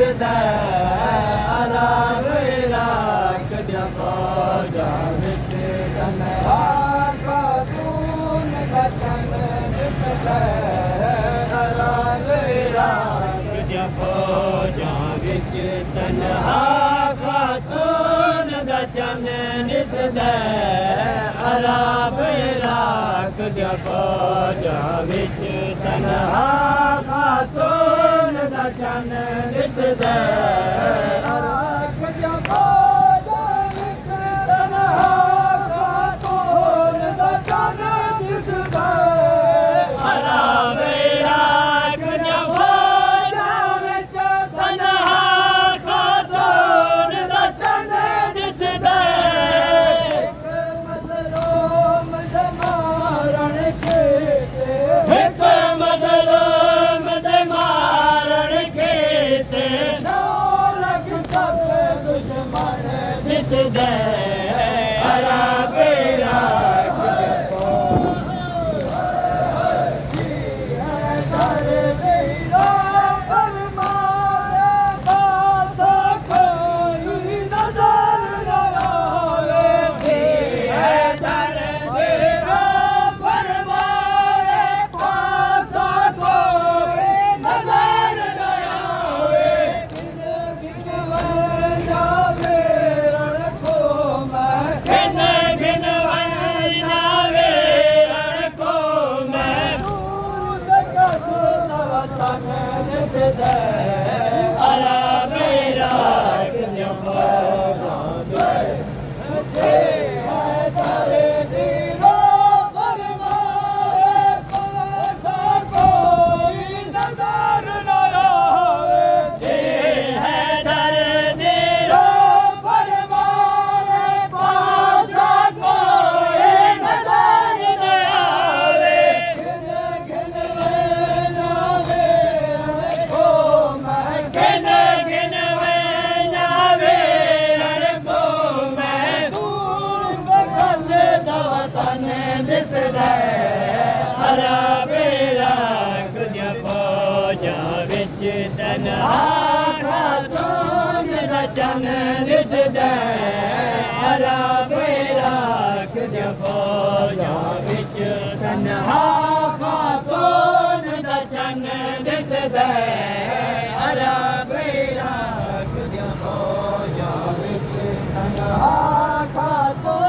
ਦਿਸਦਾ ਅਰਾਗ ਰਾਖ ਦਿਆ ਫੌਜਾਂ ਵਿੱਚ ਤਨਹਾ ਖਾਤੂਨ ਦਾ ਚੰਨ ਦਿਸਦਾ ਅਰਾਗ ਰਾਖ ਦਿਆ ਫੌਜਾਂ ਵਿੱਚ ਤਨਹਾ ਖਾਤੂਨ ਦਾ ਚੰਨ ਦਿਸਦਾ ਅਰਾਗ ਰਾਖ ਦਿਆ ਫੌਜਾਂ ਵਿੱਚ ਤਨਹਾ ਖਾਤੂਨ ਦਾ ਚੰਨ ਦਿਸਦਾ ਅਰਾਗ ਦਿਆ ਫੌਜਾਂ ਵਿੱਚ ਤਨਹਾ ਖਾਤੂਨ ਦਾ ਚੰਨ ਦਿਸਦਾ ਅਰਾਗ ਰਾਖ ਦਿਆ ਫੌਜਾਂ ਵਿੱਚ ਤਨਹਾ ਖਾਤੂਨ ਦਾ ਚੰਨ ਦਿਸਦਾ ਇੱਕ ਮਜ਼ਲੂਮ ਦੇ ਮਾਰਨ ਕੀਤੇ ਲੱਖ ਸਭ ਦੁਸ਼ਮਣ ਦਿਸਦੇ ਅਰਾਗ ਰਾਖ ਦਿਸਦਾ ਅਰਾਗ ਰਾਖ ਦਿਆ ਫੌਜਾਂ ਵਿੱਚ ਤਨਹਾ ਖਾਤੂਨ ਦਾ ਚੰਨ ਦਿਸਦਾ ਅਰਾਗ ਰਾਖ ਦਿਆ ਫੌਜਾਂ ਵਿੱਚ ਤਨਹਾ ਖਾਤੂਨ ਦਾ ਚੰਨ ਦਿਸਦਾ ਅਰਾਗ ਰਾਖ ਦਿਆ ਫੌਜਾਂ ਵਿੱਚ ਤਨਹਾ ਖਾਤੂਨ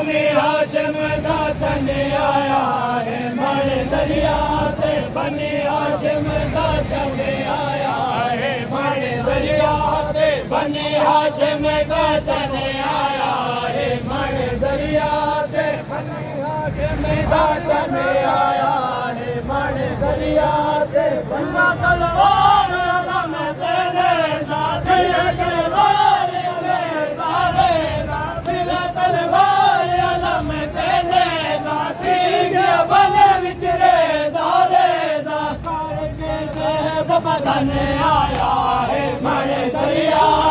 बने हाशिम दा चंद आया है मण दरिया ते बने हाशिम दा चंद आया है मण दरिया ते बने हाशिम दा चंद आया है मण दरिया ते बने हाशिम दा चंद आया है मण दरिया ते बन्ना तलवार अलम तेरे दादी तलवार अले सारे दादी तलवार अलम तेरे दादी के बने विचरे सारे दा करके से बदन आया है मण दरिया